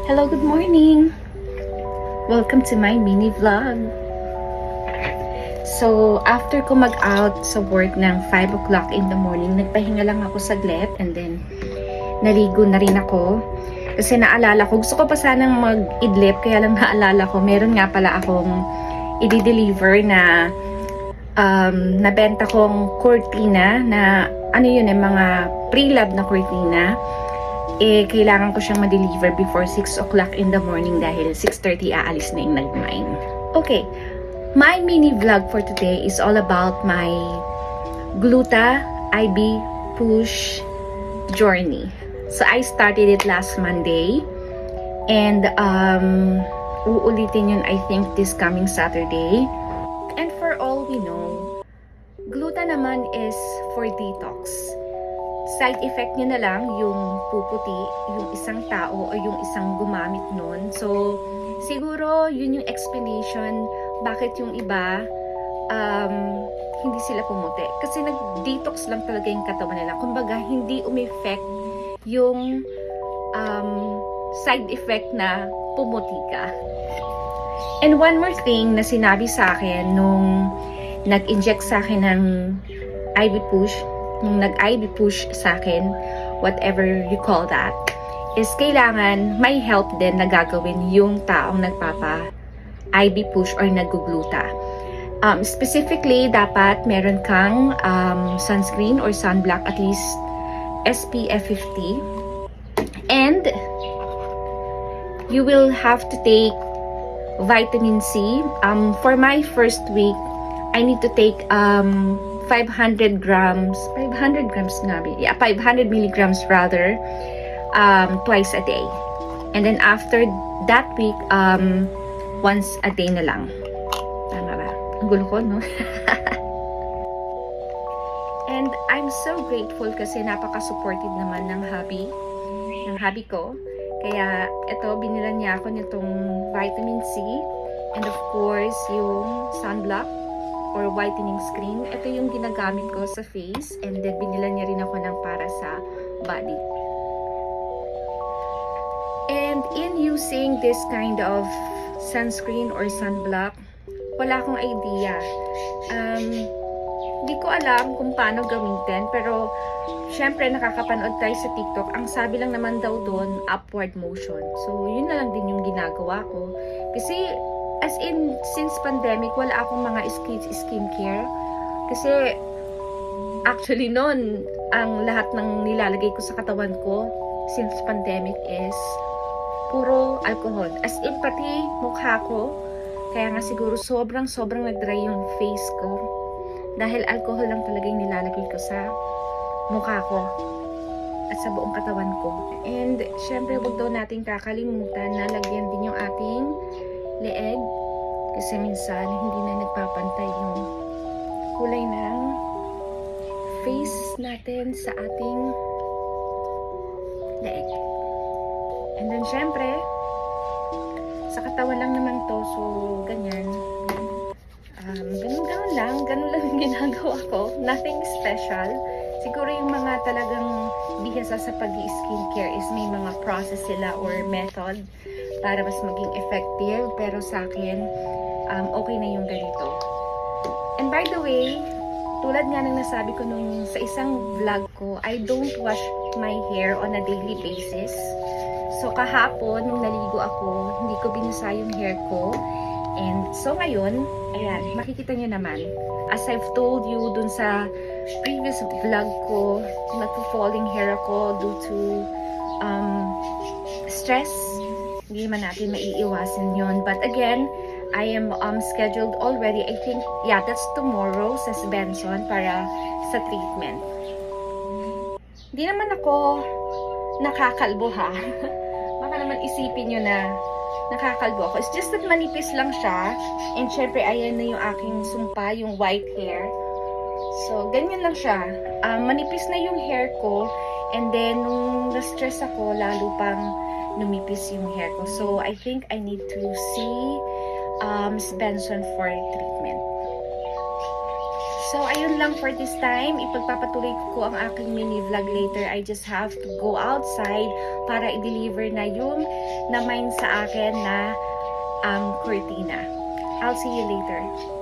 Hello, good morning! Welcome to my mini vlog. So, after ko mag-out sa work ng 5 o'clock in the morning, nagpahinga lang ako saglit and then naligo na rin ako. Kasi naalala ko, gusto ko pa sanang mag-idlip, kaya lang naalala ko, meron nga pala akong i-deliver na nabenta kong cortina na ano yun mga pre-lab na cortina. Kailangan ko siyang ma-deliver before 6 o'clock in the morning dahil 6:30 aalis na yung nag-mine. Okay, my mini vlog for today is all about my Gluta IB push journey. So I started it last Monday and uulitin yun I think this coming Saturday. And for all we know, Gluta naman is for detox. Side effect niya na lang yung puputi, yung isang tao o yung isang gumamit nun. So, siguro yun yung explanation bakit yung iba hindi sila pumuti. Kasi nag-detox lang talaga yung katawan nila. Kumbaga, hindi umi-effect yung side effect na pumuti ka. And one more thing na sinabi sa akin nung nag-inject sa akin ng IV push, nung nag-IV push sa akin, whatever you call that, is kailangan may help din na gagawin yung taong nagpapa-IV push or nagugluta. Specifically, dapat meron kang sunscreen or sunblock, at least SPF 50. And you will have to take vitamin C. For my first week, I need to take 500 milligrams rather, twice a day. And then after that week, once a day na lang. Tama ba? Ang gulo ko, no? And I'm so grateful kasi napaka-supportive naman ng hubby ko. Kaya ito, binilan niya ako nitong vitamin C and of course yung sunblock or whitening screen. Ito yung ginagamit ko sa face and then binila niya rin ako ng para sa body. And in using this kind of sunscreen or sunblock, wala akong idea. Hindi ko alam kung paano gamitin, pero syempre nakakapanood tayo sa TikTok. Ang sabi lang naman daw doon, upward motion. So yun na lang din yung ginagawa ko. Kasi as in, since pandemic, wala akong mga skincare. Kasi, actually noon, ang lahat ng nilalagay ko sa katawan ko, since pandemic is, puro alcohol. As in, pati mukha ko, kaya nga siguro sobrang nag-dry yung face ko. Dahil alcohol lang talaga yung nilalagay ko sa mukha ko at sa buong katawan ko. And, syempre, wag daw natin kakalimutan na lagyan din yung ating leeg kasi minsan hindi na nagpapantay yung kulay ng face natin sa ating leeg. And then syempre sa katawan lang naman to, so ganyan, ganun lang yung ginagawa ko, nothing special. Siguro yung mga talagang bihasa sa pag-i-skincare is may mga process sila or method para mas maging effective, pero sa akin okay na yung ganito. And by the way, tulad nga ng nasabi ko nung sa isang vlog ko, I don't wash my hair on a daily basis. So kahapon nung naligo ako, hindi ko binasa yung hair ko. And so ngayon, ayan, makikita nyo naman, as I've told you dun sa previous vlog ko, nagpo-falling hair ako due to stress. Hindi naman natin maiiwasan yun. But again, I am scheduled already. I think, yeah, that's tomorrow sa Benson para sa treatment. Hindi naman ako nakakalbo ha. Baka naman isipin nyo na nakakalbo ako. It's just that manipis lang siya. And syempre, ayan na yung aking sumpa, yung white hair. So, ganyan lang siya. Manipis na yung hair ko. And then, nung na-stress ako, lalo pang numipis yung hair ko. So, I think I need to see Benson for treatment. So, ayun lang for this time. Ipagpapatuloy ko ang aking mini vlog later. I just have to go outside para i-deliver na yung na-mine sa akin na cortina. I'll see you later.